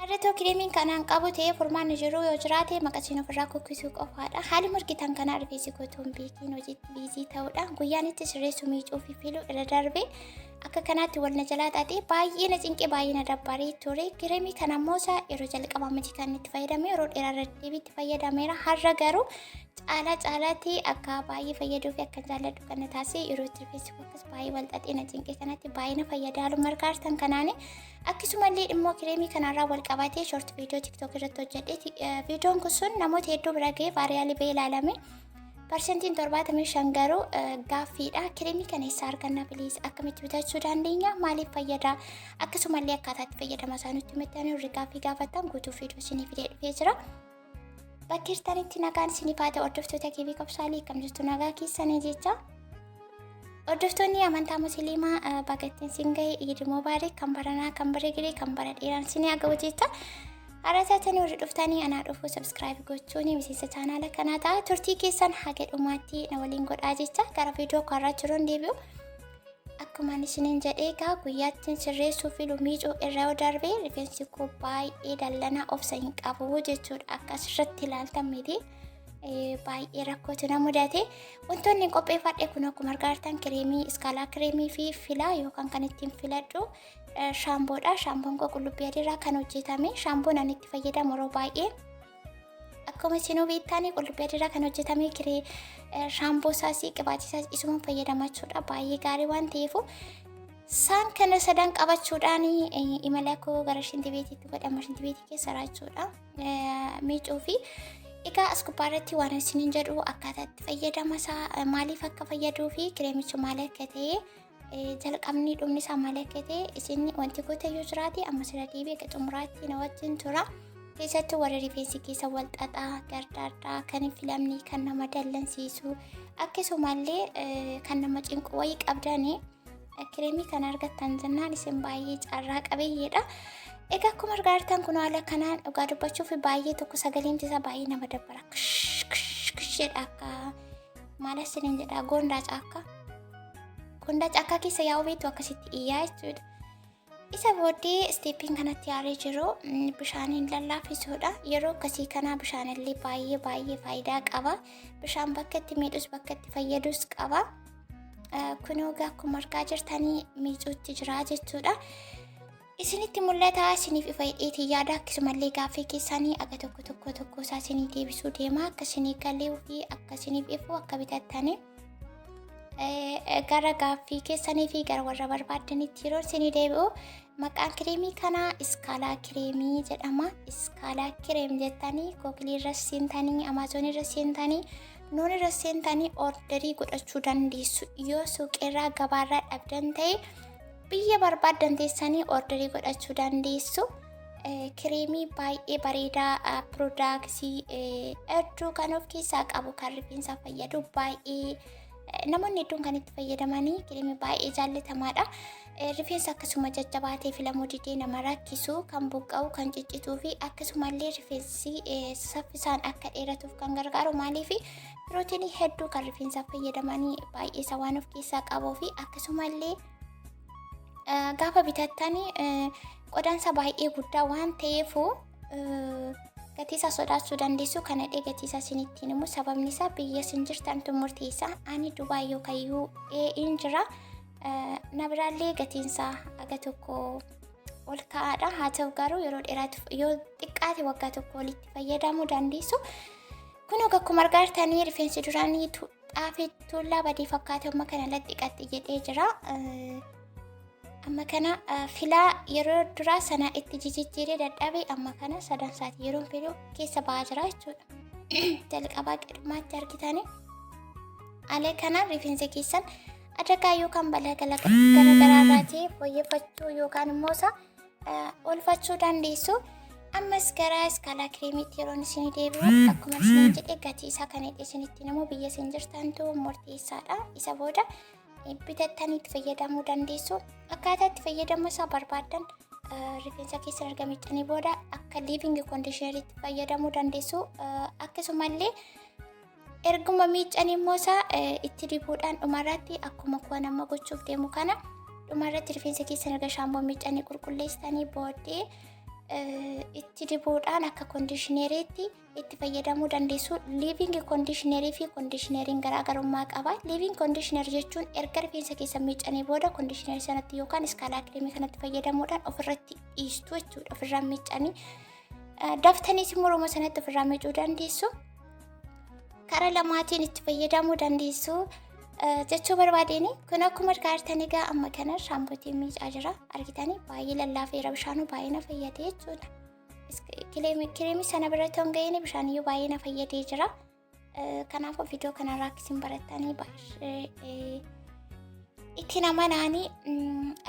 Har'atoo kireemiin kanaan qabu ta'ee furmaanni jiru yoo jiraate maqasiin ofirraa kukkisuu qofaadha. Haali murgitan kanaa rifeensi gotuun beekiin hojiitti biizii ta'uudhaan guyyaan itti sirreessu miicuu fi filuu irra darbee akka kanaatti wal na jalaa xaxee baay'ee na cinqee baay'ee na dabbaree ture. Kireemii kana immoo yeroo jalqabaa miti kan itti fayyadame yeroo dheeraa irra deebiitti fayyadameera. Har'a garuu caalaatti akka baay'ee fayyaduu fi akka jaalladhu kan na taasise yeroo itti rifeensi akkas baay'ee wal xaxee na cinqee kanatti baay'ee na fayyada. Haaluma harkaartan kanaani akkasumallee immoo kireemii kanarraa wal qabatee short viidiyoo tiktok irratti hojjedhe. Viidiyoon kun sun namoota hedduu bira ga'ee vaayiraalii ba'ee ilaalame. Parsentiin 75 garuu gaaffiidha. Kireemii kana eessaa arganna biliis? Akkamitti bitachuu dandeenya? Maaliif fayyada? Akkasumallee akkaataa itti fayyadama isaa nutti himattanii warri gaaffii gaafatan guutuu viidiyoo isinii fidee dhufee jira. Bakki hirtanitti nagaan isiniif haa ta'u hordoftoota TV qabsaalii akkam jirtu nagaa keessanii jecha. Hordoftoonni amantaa musliimaa bagattiin siin ga'e Eid Mubaarak kan baranaa kan bara giree kan bara dheeraan isinii haa ga'u jecha. Haratanii warri dhuftanii anaa dhufuu subscribe gochuun miseensa chaanaala kanaa ta'a. Turtii keessan haga dhumaatti na waliin godhaa jecha gara viidiyoo kanarraa jiruun deebi'u. Akkuma isiniin jedhee egaa guyyaatti sirreessuu fi miicuu irra yoo darbee rifeensi koo baay'ee dallanaa obsa hin qabu jechuudha. Akka asirratti ilaaltan miti baay'ee rakkootu na mudate. Wantoonni qopheeffadhe kun akkuma argitan kireemii iskaalaa kireemii fi filaa yookaan kan ittiin filadhu shaamboodha. Shaamboon koo qullubbii adiirraa kan hojjetame. Shaamboon ani itti fayyadamu yeroo baay'ee akkuma isin beektanii qullubbii adiirraa kan hojjetame shaamboo isaas qibaatiisaas isuma fayyadamachuudha. Baay'ee gaarii waan ta'eef isaan kana sadan qabachuudhaan imala koo gara shintibeetiitti godhama. Shintibeetii keessa raachuudha miicuu fi egaa as gubbaarratti waan isiniin jedhu akkaataa itti fayyadama isaa maaliif akka fayyaduu fi kireemichi maal akka ta'e jalqabni dhumni isaa maal akka ta'e isin wanti gootayyuu jiraate amma sirra deebi'ee gara xumuraatti na wajjin tura. Keessattuu warra rifeensi keessa wal xaxaa gardaadhaa kan hin filamne kan nama dallansiisu akkasumallee kan nama cinqu wayii qabdanii kireemii kana argattan jennaan isin baay'ee carraa qabeeyyeedha. Egaa akkuma argitan kun haala kanaan dhugaa dubbachuuf baay'ee tokko sagaleen isaa baay'ee nama dabbara. Kishedha akka maal isiniin jedha gondaa caakkaa. Gondaa caakkaa keessa yaa'u beektu akkasitti iyyaa jechuudha. Isa booddee isteeppiin kanatti yaaree jiru bishaaniin lallaafisuudha. Yeroo akkasii kanaa bishaanillee baay'ee faayidaa qaba. Bishaan bakka itti miidhus bakka itti fayyadus qaba. Kunoo akkuma argaa jirtanii miicuutti jira jechuudha. Isinitti mul'ata isiniif ifa hidheetii yaada akkasumallee gaaffii keessanii aga tokko isaa isinii deebisuu deema. Akka isinii galee fi akka isiniif ifu akka bitattanii gara gaaffii keessanii fi gara warra barbaadanitti yeroo isinii deebi'u. Maqaan kireemii kanaa iskaalaa kireemii jedhama. Iskaalaa kireem jettanii googilii irra seentanii amaazonii irra seentanii nuun irra seentanii orderii godhachuu dandeessu. Yoo suuqirraa gabaarraa dhabdan ta'e biyya barbaadan teessanii orderii godhachuu dandeessu. Kireemii baay'ee bareedaa piroodaksii hedduu kan of keessaa qabu kan rifeensa fayyadu baay'ee namoonni hedduun kan itti fayyadamanii kireemii baay'ee jaallatamaadha. Rifeensa akkasuma jajjabaatee filamuu didee nama rakkisu kan buqqa'u kan ciccituu fi akkasumallee rifeensi saffisaan akka dheeratuuf kan gargaaru maaliif pirootinii hedduu kan rifeensa fayyadamanii baay'ee isa waan of keessaa qabuu fi akkasumallee gaafa bitattanii qodaansa baay'ee guddaa waan ta'eef gatiisa sodaachuu dandeessu. Kana gatiisa isinittiin immoo sababni isaa biyya isin jirtantu murteessa. Ani Dubaay yookaan UAE jira. Na biraallee gatiinsaa aga tokko ol ka'aadha. Haa ta'u garuu yeroo dheeraatiif yoo xiqqaate waggaa tokko olitti fayyadamuu dandeessu. Kun akkuma argitanii rifeensi duraanii xaafii tuullaa badii fakkaatu amma kana latti dhiqatti jedhee jira. Amma kana filaa yeroo duraa sana itti jijjiiree dadhabee amma kana sadan sa'aatii yeroo fedhu keessa ba'aa jira jechuudha. Jalqabaa qidmaatti argitanii haala kanaan rifeensa keessan adagaa yookaan balaa garaagaraa ta'e fooyyeffachuu yookaan immoo oolfachuu dandeessu. Ammas gara iskaalaa kireemiitti yeroo isin deebi'u akkuma isin jedhe gatii isaa kan isinitti namoo biyya isin jirtantu murteessaadha. Isa booda bitattanii itti fayyadamuu dandeessu. Akkaataa itti fayyadamuu isaa barbaadan rifeensa keessa erga miiccanii booda akka liiving kondiishinariitti fayyadamuu dandeessu. Akkasumallee erguma miiccanii immoo itti dibuudhaan dhumarratti akkuma kuwa nama gochuuf deemu kana dhumarratti rifeensa keessa erga shaamboo miiccanii qulqulleessitanii booddee itti dibuudhaan akka kondiishinareetti itti fayyadamuu dandeessu. Liiving kondiishinarii fi kondiishinariin garaagarummaa qaba. Liiving kondiishiner jechuun erga rifeensa keessa miiccanii booda kondiishinarii sanatti yookaan iskaalaa kireemii kanatti fayyadamuudhaan ofirratti dhiistu jechuudha. Ofirraa miiccanii daftaniis morma sanatti ofirraa miicuu dandeessu. Karaa lamaatiin itti fayyadamuu dandeessu jechuu barbaadeni. Kun akkuma argitan egaa amma kana shaambootiin miicaa jira. Argitanii baay'ee lallaafeera, bishaanuu baay'ee na fayyade jechuudha. Kireemii sana biratti honga'een bishaaniyyuu baay'ee na fayyadee jira. Kanaafuu viidiyoo kanarraa akkasiin barattanii baay'ee itti nama naanii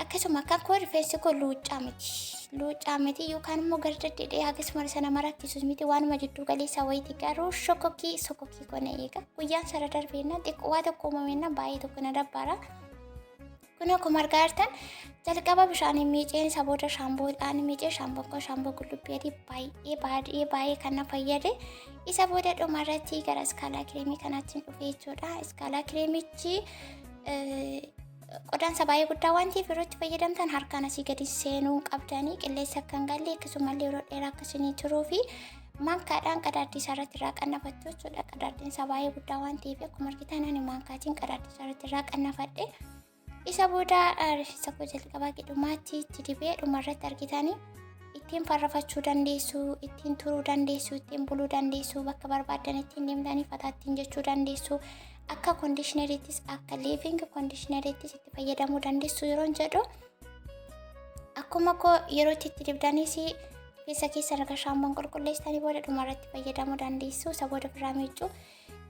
akkasuma akka koo rifeensi koo luuccaa miti yookaan immoo gardaddeedhee akkasuma sana marakkisus miti waanuma jidduu galeessa wayiiti garuu sokokii kona eega guyyaan sara darbeenna xiqqoo tokko uumameenna baay'ee tokko na dabbaara. Kun akkuma argitan jalqaba bishaaniin miiceen isa booda shaamboodhaan miicee shaamboo qullubbii adii baay'ee kan na fayyade. Isa booda dhumarratti gara iskaalaa kireemii kanaatti dhufee jechuudha. Iskaalaa kireemichi qodaansa baay'ee guddaa waan ta'eef yeroo itti fayyadamtan harkaan asii gadi seenuu qabdanii qilleensa akka hin galle akkasumallee yeroo dheeraa akkasii turuu fi maankaadhaan qadaaddisaa irratti irraa qannafattu jechuudha. Qadaaddiinsa baay'ee guddaa waan ta'eef akkuma argitan ani maankaatiin qadaaddisaa irratti irraa qannafadhe. Isa booda rifeensa koo jalqabaa qidhumaatti itti dibee dhumarratti argitanii ittiin farrafachuu dandeessu, ittiin turuu dandeessu, ittiin buluu dandeessu, bakka barbaadan ittiin deemtanii fataattiin jechuu dandeessu. Akka kondiishinariittis akka liiving kondiishinariittis itti fayyadamuu dandeessu yeroo jedhu akkuma koo yeroo itti dibdaniis rifeensa keessa erga shaamboon qulqulleessitanii booda dhumarratti fayyadamuu dandeessu. Isa booda ofirraa miicuu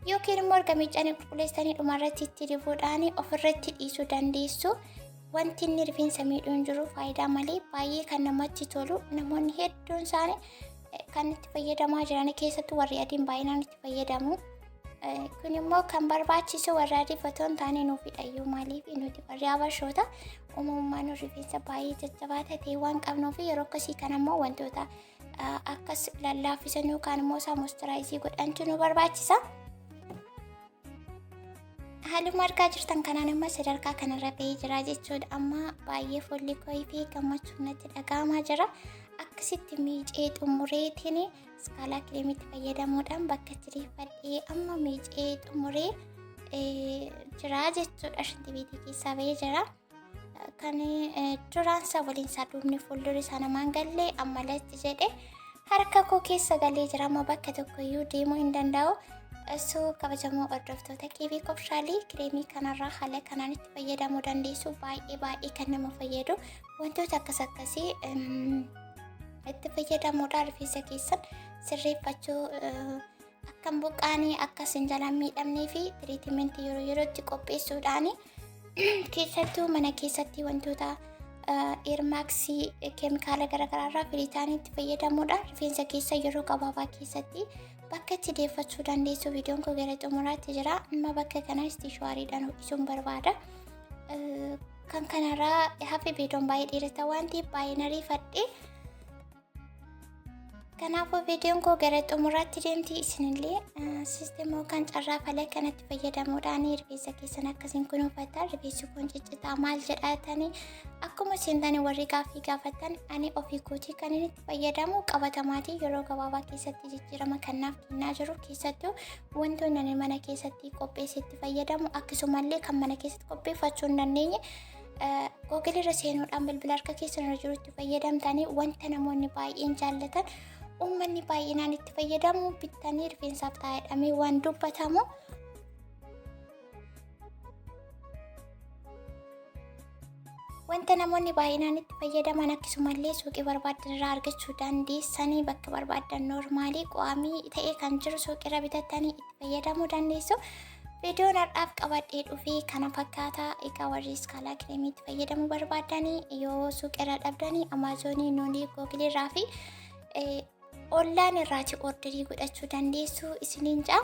yookiin immoo erga miiccanii qulqulleessitanii dhumarratti itti dibuudhaan ofirratti dhiisuu dandeessu. Wanti inni rifeensa miidhuu hin jiru faayidaa malee baay'ee kan namatti tolu. Namoonni hedduun isaanii kan itti fayyadamaa jiran keessattuu warri adiin baay'inaan itti fayyadamu. Kun immoo kan barbaachisu warra adiif otoo hin taane nuufidha. Maaliif nuti warri habashoota uumamummaan rifeensa baay'ee jajjabaa ta'e waan qabnuuf yeroo akkasii kana immoo wantoota akkas lallaafisan yookaan immoo isaa moisturaayizii godhantu nu barbaachisa. Haaluma argaa jirtan kanaan amma sadarkaa kanarra gahee jira jechuudha. Amma baay'ee fuulli koo fi gammachuun natti dhaga'amaa jira. Akkasitti miicee xumureetiin iskaalaa kireemiitti fayyadamuudhaan bakka jireeffadhee amma miicee xumuree jira jechuudha. Shintibeetii keessaa bahee jira. Kan duraan isaa waliin isaa duubni fuuldurri isaa namaan galle amma latti jedhe harka koo keessa galee jira. Amma bakka tokkoyyuu deemuu hin danda'u. Osoo kabajamoo hordoftoota keebii koofshaalii kireemii kanarraa haala kanaan itti fayyadamuu dandeessu. Baay'ee kan nama fayyadu wantoota akkasii itti fayyadamuudhaan rifeensa keessan sirreeffachuu akka hin buqqaane akka isin jalaan miidhamnee fi tiriitimentii yerootti qopheessuudhaan keessattuu mana keessatti wantoota eermaaksii keemikaala garaagaraarraa firiitaanii itti fayyadamuudhaan rifeensa keessa yeroo gabaabaa keessatti bakka itti deeffachuu dandeessu. Viidiyoon koo gara xumuraatti jira. Amma bakka kanaa istiishwaariidhaan ho'isuun barbaada. Kan kanarraa hafe viidiyoon baay'ee dheerata waan ta'eef baay'ee na riifadhe. Kanaafuu viidiyoon koo gara xumuraatti deemti. Isinillee siisteemoo kan carraa fala kanatti fayyadamuudhaan rifeensa keessan akkasiin kunuunfattan rifeensi kun ciccitaa maal jedhatanii akkuma seentanii warri gaaffii gaafatan ani ofii kootii kan inni itti fayyadamu qabatamaatii yeroo gabaabaa keessatti jijjiirama kanaaf kennaa jiru. Keessattuu wantoonni ani mana keessatti qopheessetti fayyadamu akkasumallee kan mana keessatti qopheeffachuu hin dandeenye googilirra seenuudhaan bilbila harka keessan irra jirutti fayyadamtanii wanta namoonni baay'een jaallatan uummanni baay'inaan itti fayyadamu bittanii rifeensaaf taa'edhamee waan dubbatamu. Wanta namoonni baay'inaan itti fayyadaman akkasumallee suuqii barbaadan irraa argachuu dandeessanii bakka barbaadan noormaalii qo'amii ta'ee kan jiru suuqirra bitattanii itti fayyadamuu dandeessu. Viidiyoon har'aaf qabadhee dhufee kana fakkaata. Egaa warri iskaalaa kireemiitti fayyadamuu barbaadanii yoo suuqirra dhabdanii Amaazonii, Nuunii, Googilirraa fi online irraati orderii godhachuu dandeessu isiniin jaa.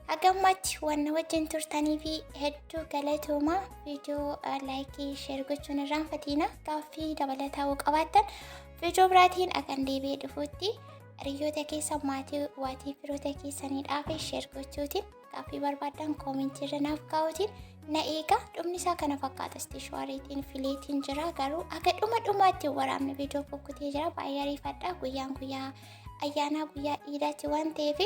Hagammatti waan wajjin turtanii fi hedduu galatooma. Viidiyoo laayikii sheer gochuun irraanfatina. Gaaffii dabalataa yoo qabaattan viidiyoo biraatiin akan deebi'ee dhufuutti hiriyoota keessa maatii waatii firoota keessaniidhaaf sheer gochuutiin gaaffii barbaadan koomentii irra naaf kaa'uutiin na eega. Dhumni isaa kana fakkaata. Istiishwaariitiin fileetiin jira garuu akka dhumaatti waraabne viidiyoo fokkutee jira. Baay'ee ariifadha. Guyyaa ayyaanaa guyyaa iidaati waan ta'eef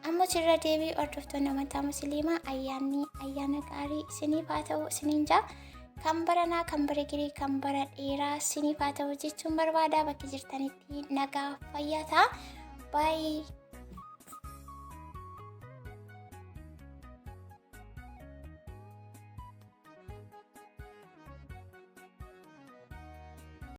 ammoo sirra deebii hordoftoonni amantaa musliimaa ayyaana gaarii isiniif haa ta'u isiniin jaa. Kan baranaa, kan bara girii, kan bara dheeraa isiniif haa ta'u jechuun barbaada. Bakki jirtanitti nagaa fayyaa ta'a. Baay'ee